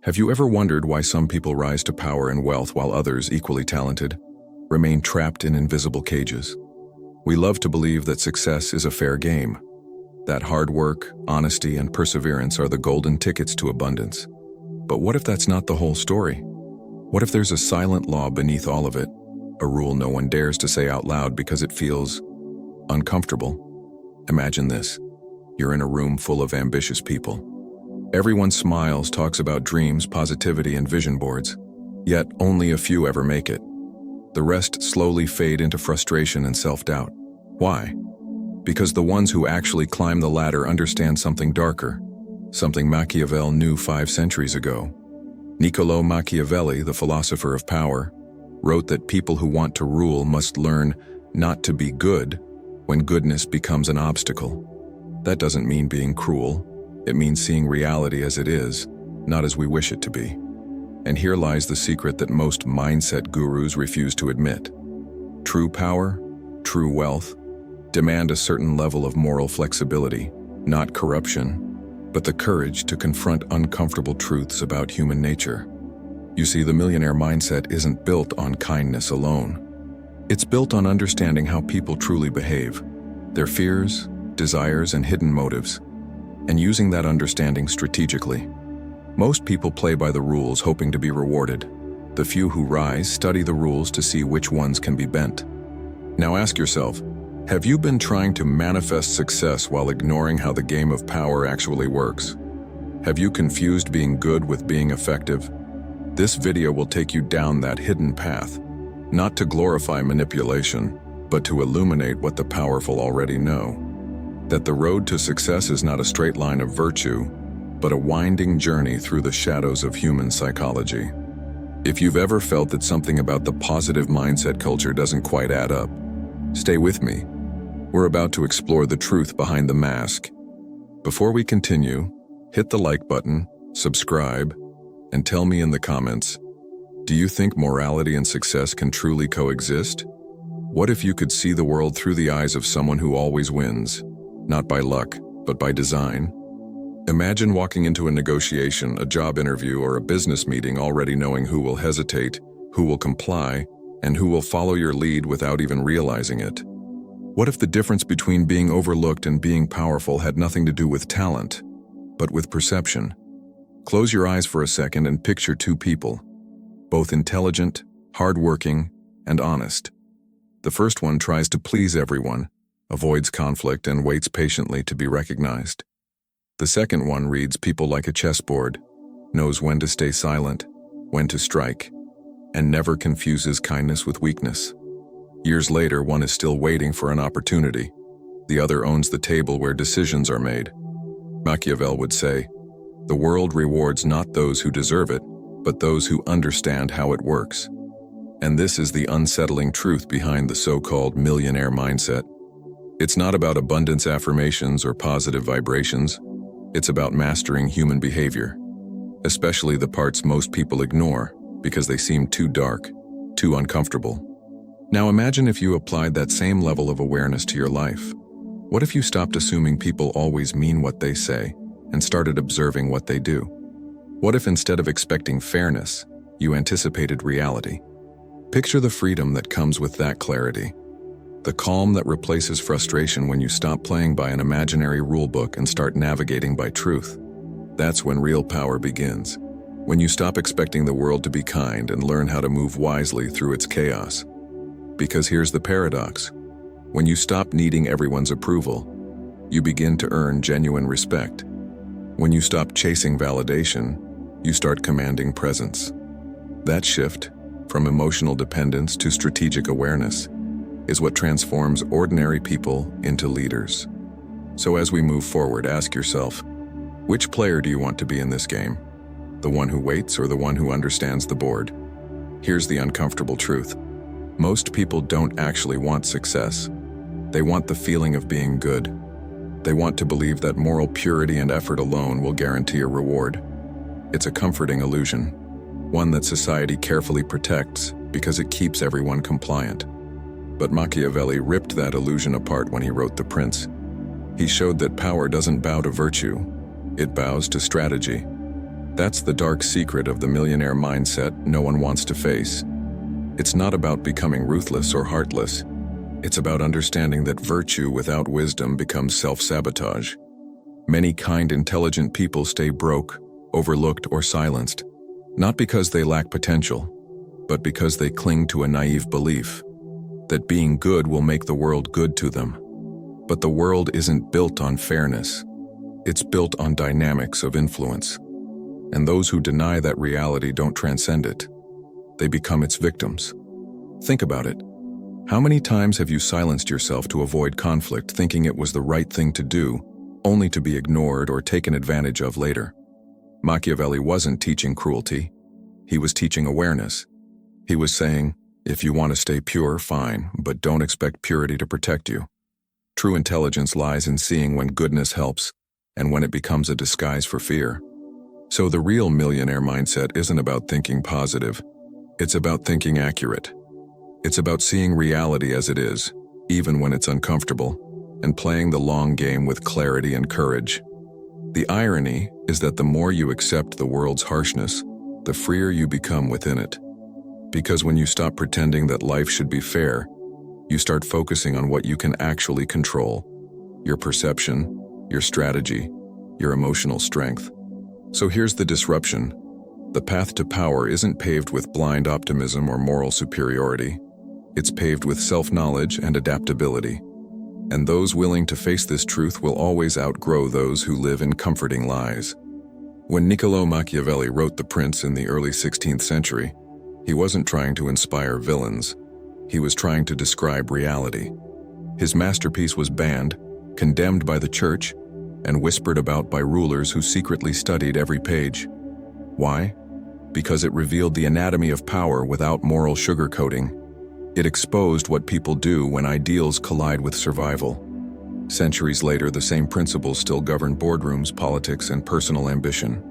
Have you ever wondered why some people rise to power and wealth while others, equally talented, remain trapped in invisible cages? We love to believe that success is a fair game, that hard work, honesty, and perseverance are the golden tickets to abundance. But what if that's not the whole story? What if there's a silent law beneath all of it, a rule no one dares to say out loud because it feels uncomfortable? Imagine this. You're in a room full of ambitious people. Everyone smiles, talks about dreams, positivity, and vision boards. Yet only a few ever make it. The rest slowly fade into frustration and self-doubt. Why? Because the ones who actually climb the ladder understand something darker, something Machiavelli knew 5 centuries ago. Niccolò Machiavelli, the philosopher of power, wrote that people who want to rule must learn not to be good when goodness becomes an obstacle. That doesn't mean being cruel. It means seeing reality as it is, not as we wish it to be. And here lies the secret that most mindset gurus refuse to admit. True power, true wealth, demand a certain level of moral flexibility, not corruption, but the courage to confront uncomfortable truths about human nature. You see, the millionaire mindset isn't built on kindness alone. It's built on understanding how people truly behave, their fears, desires, and hidden motives, and using that understanding strategically. Most people play by the rules hoping to be rewarded. The few who rise study the rules to see which ones can be bent. Now ask yourself, have you been trying to manifest success while ignoring how the game of power actually works? Have you confused being good with being effective? This video will take you down that hidden path, not to glorify manipulation, but to illuminate what the powerful already know. That the road to success is not a straight line of virtue, but a winding journey through the shadows of human psychology. If you've ever felt that something about the positive mindset culture doesn't quite add up, stay with me. We're about to explore the truth behind the mask. Before we continue, hit the like button, subscribe, and tell me in the comments, do you think morality and success can truly coexist? What if you could see the world through the eyes of someone who always wins? Not by luck, but by design. Imagine walking into a negotiation, a job interview, or a business meeting already knowing who will hesitate, who will comply, and who will follow your lead without even realizing it. What if the difference between being overlooked and being powerful had nothing to do with talent, but with perception? Close your eyes for a second and picture 2 people, both intelligent, hardworking, and honest. The first one tries to please everyone, avoids conflict, and waits patiently to be recognized. The second one reads people like a chessboard, knows when to stay silent, when to strike, and never confuses kindness with weakness. Years later, one is still waiting for an opportunity. The other owns the table where decisions are made. Machiavelli would say, "The world rewards not those who deserve it, but those who understand how it works." And this is the unsettling truth behind the so-called millionaire mindset. It's not about abundance affirmations or positive vibrations. It's about mastering human behavior, especially the parts most people ignore because they seem too dark, too uncomfortable. Now imagine if you applied that same level of awareness to your life. What if you stopped assuming people always mean what they say and started observing what they do? What if instead of expecting fairness, you anticipated reality? Picture the freedom that comes with that clarity. The calm that replaces frustration when you stop playing by an imaginary rulebook and start navigating by truth. That's when real power begins. When you stop expecting the world to be kind and learn how to move wisely through its chaos. Because here's the paradox. When you stop needing everyone's approval, you begin to earn genuine respect. When you stop chasing validation, you start commanding presence. That shift, from emotional dependence to strategic awareness, is what transforms ordinary people into leaders. So as we move forward, ask yourself, which player do you want to be in this game? The one who waits or the one who understands the board? Here's the uncomfortable truth. Most people don't actually want success. They want the feeling of being good. They want to believe that moral purity and effort alone will guarantee a reward. It's a comforting illusion, one that society carefully protects because it keeps everyone compliant. But Machiavelli ripped that illusion apart when he wrote The Prince. He showed that power doesn't bow to virtue, it bows to strategy. That's the dark secret of the millionaire mindset no one wants to face. It's not about becoming ruthless or heartless. It's about understanding that virtue without wisdom becomes self-sabotage. Many kind, intelligent people stay broke, overlooked, or silenced, not because they lack potential, but because they cling to a naive belief that being good will make the world good to them. But the world isn't built on fairness. It's built on dynamics of influence. And those who deny that reality don't transcend it. They become its victims. Think about it. How many times have you silenced yourself to avoid conflict, thinking it was the right thing to do, only to be ignored or taken advantage of later? Machiavelli wasn't teaching cruelty. He was teaching awareness. He was saying, if you want to stay pure, fine, but don't expect purity to protect you. True intelligence lies in seeing when goodness helps and when it becomes a disguise for fear. So the real millionaire mindset isn't about thinking positive. It's about thinking accurate. It's about seeing reality as it is, even when it's uncomfortable, and playing the long game with clarity and courage. The irony is that the more you accept the world's harshness, the freer you become within it. Because when you stop pretending that life should be fair, you start focusing on what you can actually control: your perception, your strategy, your emotional strength. So here's the disruption. The path to power isn't paved with blind optimism or moral superiority. It's paved with self-knowledge and adaptability. And those willing to face this truth will always outgrow those who live in comforting lies. When Niccolò Machiavelli wrote The Prince in the early 16th century, he wasn't trying to inspire villains. He was trying to describe reality. His masterpiece was banned, condemned by the church, and whispered about by rulers who secretly studied every page. Why? Because it revealed the anatomy of power without moral sugarcoating. It exposed what people do when ideals collide with survival. Centuries later, the same principles still govern boardrooms, politics, and personal ambition.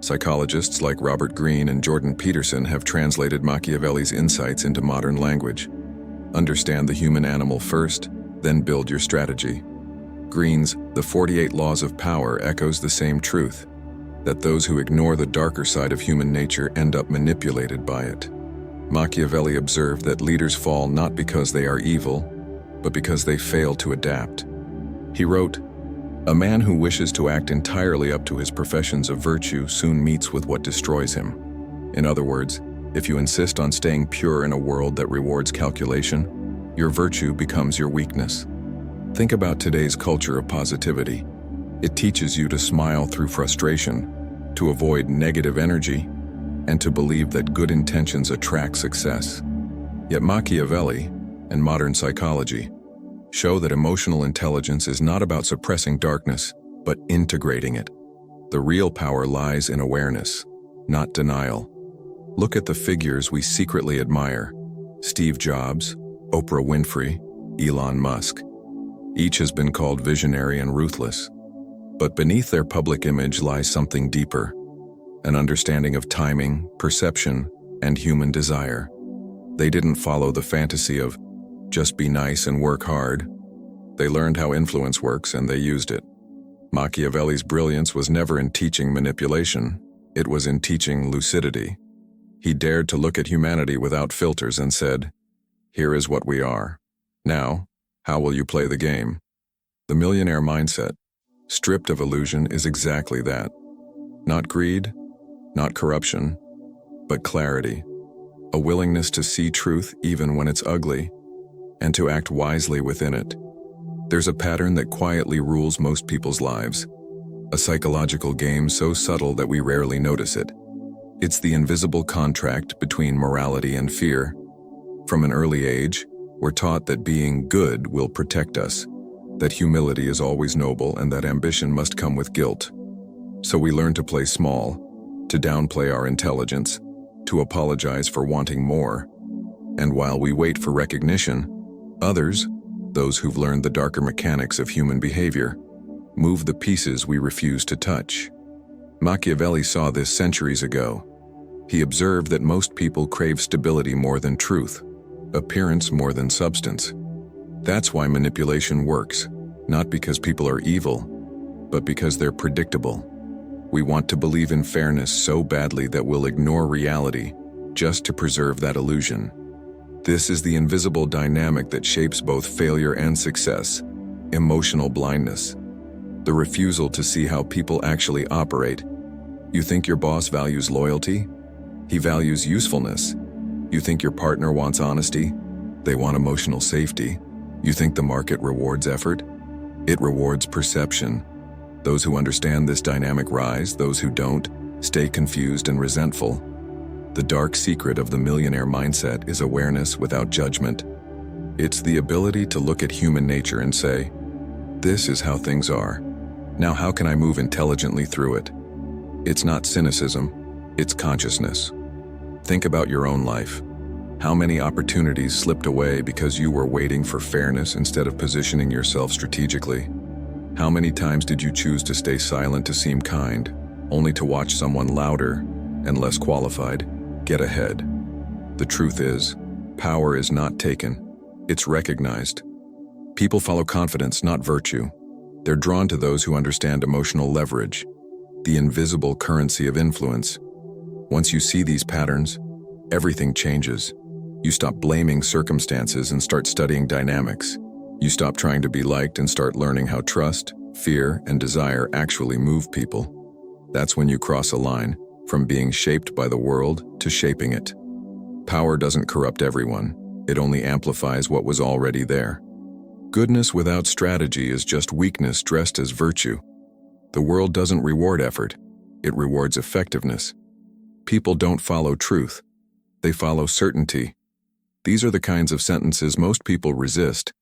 Psychologists like Robert Greene and Jordan Peterson have translated Machiavelli's insights into modern language. Understand the human animal first, then build your strategy. Greene's The 48 Laws of Power echoes the same truth, that those who ignore the darker side of human nature end up manipulated by it. Machiavelli observed that leaders fall not because they are evil, but because they fail to adapt. He wrote, "A man who wishes to act entirely up to his professions of virtue soon meets with what destroys him." In other words, if you insist on staying pure in a world that rewards calculation, your virtue becomes your weakness. Think about today's culture of positivity. It teaches you to smile through frustration, to avoid negative energy, and to believe that good intentions attract success. Yet Machiavelli and modern psychology show that emotional intelligence is not about suppressing darkness, but integrating it. The real power lies in awareness, not denial. Look at the figures we secretly admire: Steve Jobs, Oprah Winfrey, Elon Musk. Each has been called visionary and ruthless. But beneath their public image lies something deeper: an understanding of timing, perception, and human desire. They didn't follow the fantasy of just be nice and work hard. They learned how influence works and they used it. Machiavelli's brilliance was never in teaching manipulation, it was in teaching lucidity. He dared to look at humanity without filters and said, "Here is what we are. Now, how will you play the game?" The millionaire mindset, stripped of illusion, is exactly that. Not greed, not corruption, but clarity. A willingness to see truth even when it's ugly, and to act wisely within it. There's a pattern that quietly rules most people's lives. A psychological game so subtle that we rarely notice it. It's the invisible contract between morality and fear. From an early age, we're taught that being good will protect us, that humility is always noble, and that ambition must come with guilt. So we learn to play small, to downplay our intelligence, to apologize for wanting more. And while we wait for recognition, others, those who've learned the darker mechanics of human behavior, move the pieces we refuse to touch. Machiavelli saw this centuries ago. He observed that most people crave stability more than truth, appearance more than substance. That's why manipulation works, not because people are evil, but because they're predictable. We want to believe in fairness so badly that we'll ignore reality just to preserve that illusion. This is the invisible dynamic that shapes both failure and success: emotional blindness. The refusal to see how people actually operate. You think your boss values loyalty? He values usefulness. You think your partner wants honesty? They want emotional safety. You think the market rewards effort? It rewards perception. Those who understand this dynamic rise, those who don't stay confused and resentful. The dark secret of the millionaire mindset is awareness without judgment. It's the ability to look at human nature and say, "This is how things are. Now how can I move intelligently through it?" It's not cynicism, it's consciousness. Think about your own life. How many opportunities slipped away because you were waiting for fairness instead of positioning yourself strategically? How many times did you choose to stay silent to seem kind, only to watch someone louder and less qualified get ahead? The truth is, power is not taken, it's recognized. People follow confidence, not virtue. They're drawn to those who understand emotional leverage, the invisible currency of influence. Once you see these patterns, everything changes. You stop blaming circumstances and start studying dynamics. You stop trying to be liked and start learning how trust, fear, and desire actually move people. That's when you cross a line from being shaped by the world to shaping it. Power doesn't corrupt everyone. It only amplifies what was already there. Goodness without strategy is just weakness dressed as virtue. The world doesn't reward effort. It rewards effectiveness. People don't follow truth. They follow certainty. These are the kinds of sentences most people resist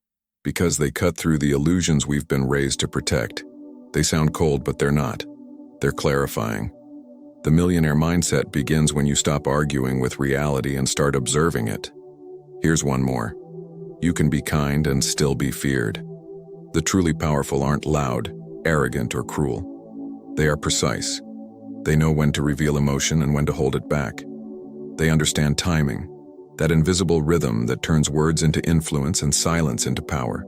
because they cut through the illusions we've been raised to protect. They sound cold, but they're not. They're clarifying. The millionaire mindset begins when you stop arguing with reality and start observing it. Here's one more. You can be kind and still be feared. The truly powerful aren't loud, arrogant, or cruel. They are precise. They know when to reveal emotion and when to hold it back. They understand timing, that invisible rhythm that turns words into influence and silence into power.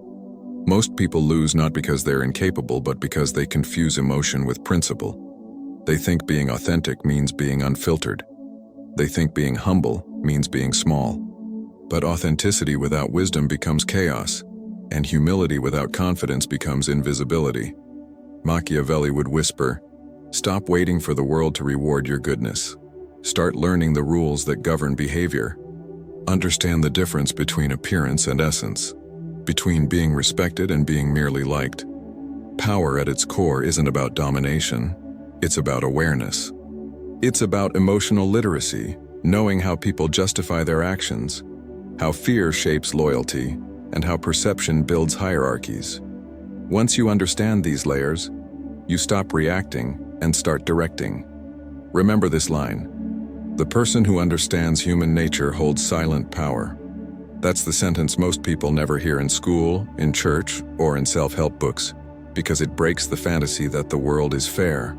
Most people lose not because they're incapable, but because they confuse emotion with principle. They think being authentic means being unfiltered. They think being humble means being small. But authenticity without wisdom becomes chaos, and humility without confidence becomes invisibility. Machiavelli would whisper, "Stop waiting for the world to reward your goodness. Start learning the rules that govern behavior. Understand the difference between appearance and essence, between being respected and being merely liked." Power at its core isn't about domination, it's about awareness. It's about emotional literacy, knowing how people justify their actions, how fear shapes loyalty, and how perception builds hierarchies. Once you understand these layers, you stop reacting and start directing. Remember this line: "The person who understands human nature holds silent power." That's the sentence most people never hear in school, in church, or in self-help books, because it breaks the fantasy that the world is fair.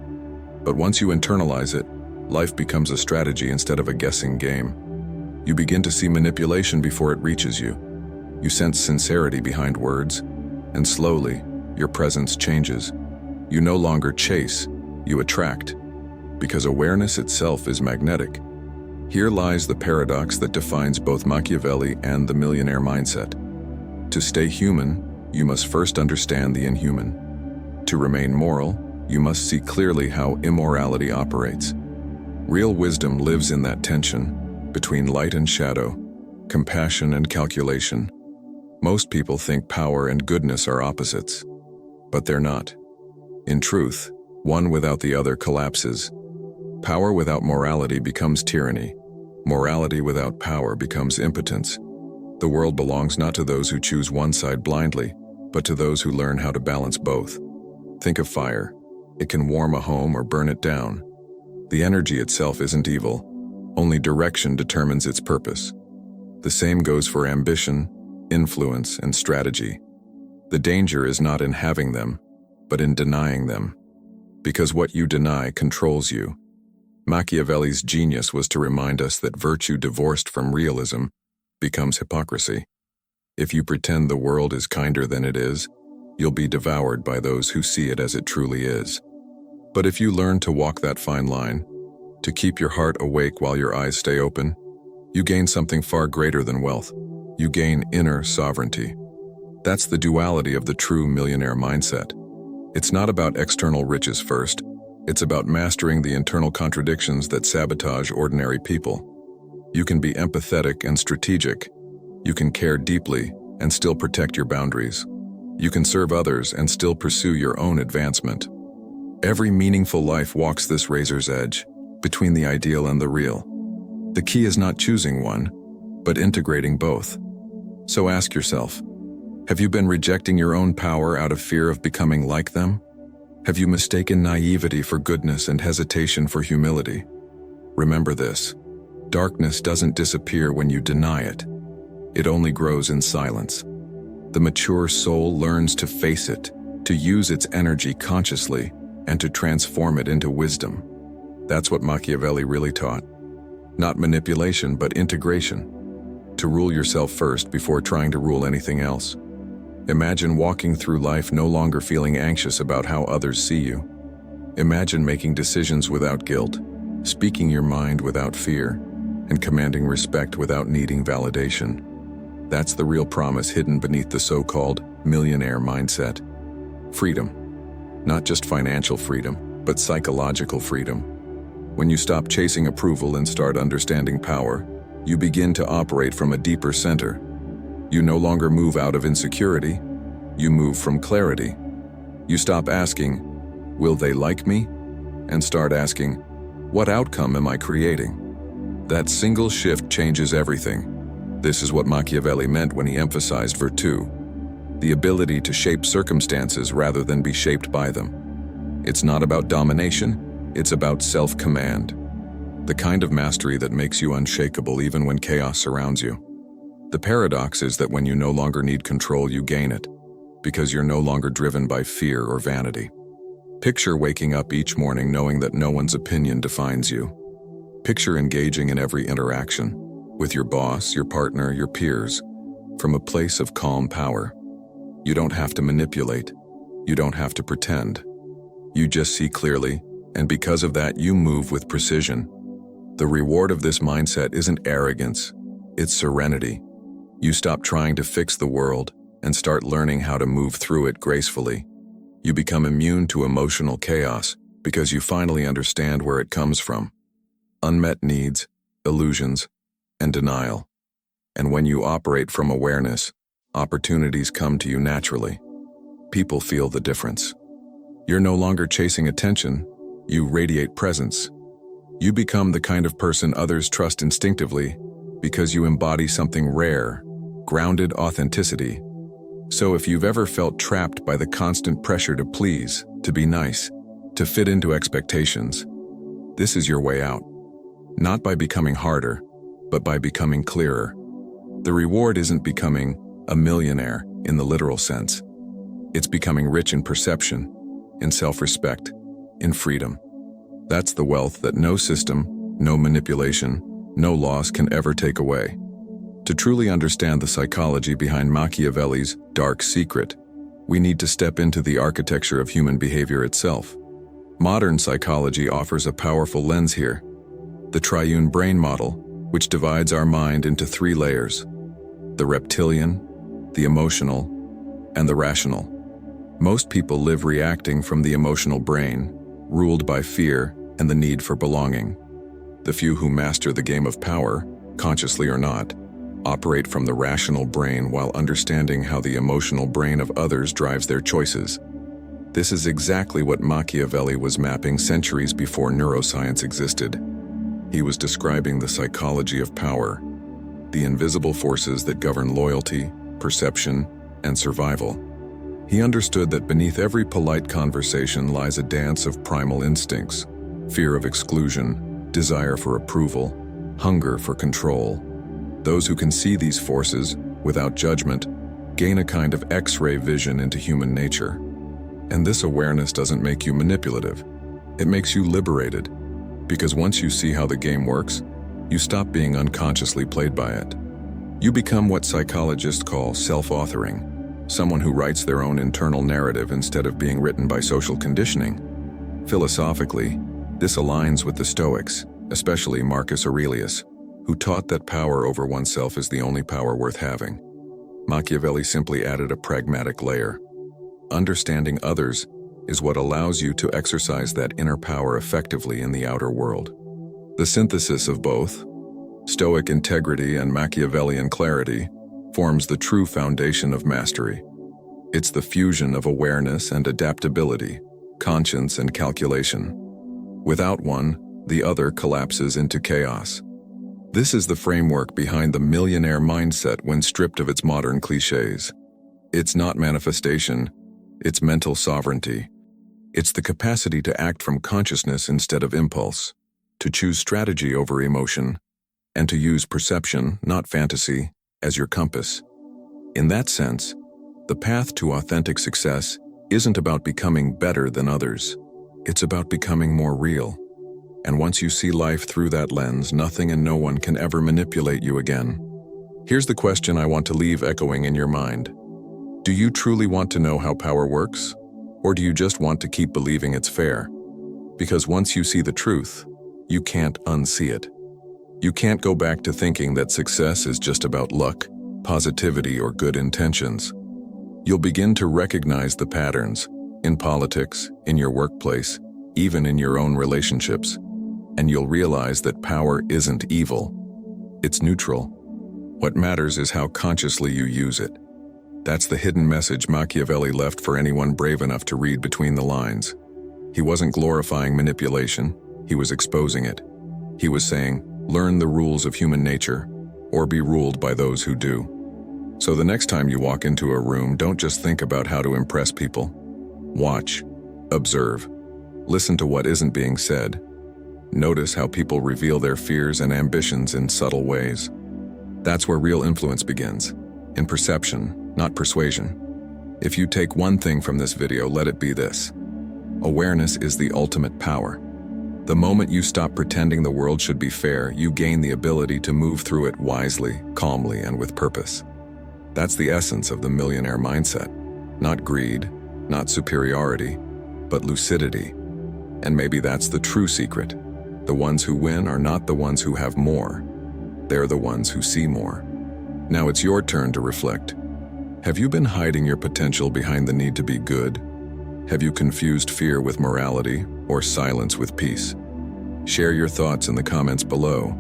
But once you internalize it, life becomes a strategy instead of a guessing game. You begin to see manipulation before it reaches you. You sense sincerity behind words, and slowly, your presence changes. You no longer chase, you attract, because awareness itself is magnetic. Here lies the paradox that defines both Machiavelli and the millionaire mindset. To stay human, you must first understand the inhuman. To remain moral, you must see clearly how immorality operates. Real wisdom lives in that tension between light and shadow, compassion and calculation. Most people think power and goodness are opposites, but they're not. In truth, one without the other collapses. Power without morality becomes tyranny. Morality without power becomes impotence. The world belongs not to those who choose one side blindly, but to those who learn how to balance both. Think of fire. It can warm a home or burn it down. The energy itself isn't evil. Only direction determines its purpose. The same goes for ambition, influence, and strategy. The danger is not in having them, but in denying them. Because what you deny controls you. Machiavelli's genius was to remind us that virtue divorced from realism becomes hypocrisy. If you pretend the world is kinder than it is, you'll be devoured by those who see it as it truly is. But if you learn to walk that fine line, to keep your heart awake while your eyes stay open, you gain something far greater than wealth. You gain inner sovereignty. That's the duality of the true millionaire mindset. It's not about external riches first. It's about mastering the internal contradictions that sabotage ordinary people. You can be empathetic and strategic. You can care deeply and still protect your boundaries. You can serve others and still pursue your own advancement. Every meaningful life walks this razor's edge, between the ideal and the real. The key is not choosing one, but integrating both. So ask yourself, have you been rejecting your own power out of fear of becoming like them? Have you mistaken naivety for goodness and hesitation for humility? Remember this: darkness doesn't disappear when you deny it. It only grows in silence. The mature soul learns to face it, to use its energy consciously, and to transform it into wisdom. That's what Machiavelli really taught. Not manipulation, but integration. To rule yourself first before trying to rule anything else. Imagine walking through life no longer feeling anxious about how others see you. Imagine making decisions without guilt, speaking your mind without fear, and commanding respect without needing validation. That's the real promise hidden beneath the so-called millionaire mindset. Freedom. Not just financial freedom, but psychological freedom. When you stop chasing approval and start understanding power, you begin to operate from a deeper center. You no longer move out of insecurity, you move from clarity. You stop asking, "Will they like me?" and start asking, "What outcome am I creating?" That single shift changes everything. This is what Machiavelli meant when he emphasized virtù, the ability to shape circumstances rather than be shaped by them. It's not about domination, it's about self-command. The kind of mastery that makes you unshakable even when chaos surrounds you. The paradox is that when you no longer need control, you gain it, because you're no longer driven by fear or vanity. Picture waking up each morning knowing that no one's opinion defines you. Picture engaging in every interaction, with your boss, your partner, your peers, from a place of calm power. You don't have to manipulate. You don't have to pretend. You just see clearly, and because of that, you move with precision. The reward of this mindset isn't arrogance, it's serenity. You stop trying to fix the world and start learning how to move through it gracefully. You become immune to emotional chaos because you finally understand where it comes from. Unmet needs, illusions, and denial. And when you operate from awareness, opportunities come to you naturally. People feel the difference. You're no longer chasing attention, you radiate presence. You become the kind of person others trust instinctively because you embody something rare, grounded authenticity. So if you've ever felt trapped by the constant pressure to please, to be nice, to fit into expectations, this is your way out. Not by becoming harder, but by becoming clearer. The reward isn't becoming a millionaire in the literal sense. It's becoming rich in perception, in self-respect, in freedom. That's the wealth that no system, no manipulation, no loss can ever take away. To truly understand the psychology behind Machiavelli's dark secret, we need to step into the architecture of human behavior itself. Modern psychology offers a powerful lens here: the triune brain model, which divides our mind into three layers: the reptilian, the emotional, and the rational. Most people live reacting from the emotional brain, ruled by fear and the need for belonging. The few who master the game of power, consciously or not, operate from the rational brain while understanding how the emotional brain of others drives their choices. This is exactly what Machiavelli was mapping centuries before neuroscience existed. He was describing the psychology of power, the invisible forces that govern loyalty, perception, and survival. He understood that beneath every polite conversation lies a dance of primal instincts: fear of exclusion, desire for approval, hunger for control. Those who can see these forces, without judgment, gain a kind of X-ray vision into human nature. And this awareness doesn't make you manipulative. It makes you liberated, because once you see how the game works, you stop being unconsciously played by it. You become what psychologists call self-authoring, someone who writes their own internal narrative instead of being written by social conditioning. Philosophically, this aligns with the Stoics, especially Marcus Aurelius, who taught that power over oneself is the only power worth having. Machiavelli simply added a pragmatic layer. Understanding others is what allows you to exercise that inner power effectively in the outer world. The synthesis of both, Stoic integrity and Machiavellian clarity, forms the true foundation of mastery. It's the fusion of awareness and adaptability, conscience and calculation. Without one, the other collapses into chaos. This is the framework behind the millionaire mindset when stripped of its modern cliches. It's not manifestation, it's mental sovereignty. It's the capacity to act from consciousness instead of impulse, to choose strategy over emotion, and to use perception, not fantasy, as your compass. In that sense, the path to authentic success isn't about becoming better than others. It's about becoming more real. And once you see life through that lens, nothing and no one can ever manipulate you again. Here's the question I want to leave echoing in your mind. Do you truly want to know how power works? Or do you just want to keep believing it's fair? Because once you see the truth, you can't unsee it. You can't go back to thinking that success is just about luck, positivity, or good intentions. You'll begin to recognize the patterns in politics, in your workplace, even in your own relationships. And you'll realize that power isn't evil. It's neutral. What matters is how consciously you use it. That's the hidden message Machiavelli left for anyone brave enough to read between the lines. He wasn't glorifying manipulation, he was exposing it. He was saying, learn the rules of human nature, or be ruled by those who do. So the next time you walk into a room, don't just think about how to impress people. Watch, observe, listen to what isn't being said. Notice how people reveal their fears and ambitions in subtle ways. That's where real influence begins, in perception, not persuasion. If you take one thing from this video, let it be this. Awareness is the ultimate power. The moment you stop pretending the world should be fair, you gain the ability to move through it wisely, calmly, and with purpose. That's the essence of the millionaire mindset. Not greed, not superiority, but lucidity. And maybe that's the true secret. The ones who win are not the ones who have more. They're the ones who see more. Now it's your turn to reflect. Have you been hiding your potential behind the need to be good? Have you confused fear with morality or silence with peace? Share your thoughts in the comments below.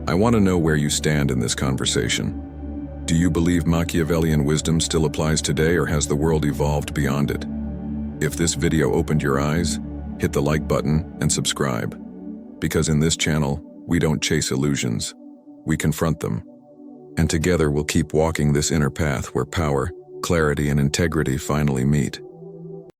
I want to know where you stand in this conversation. Do you believe Machiavellian wisdom still applies today, or has the world evolved beyond it? If this video opened your eyes, hit the like button and subscribe. Because in this channel, we don't chase illusions, we confront them. And together we'll keep walking this inner path where power, clarity, and integrity finally meet.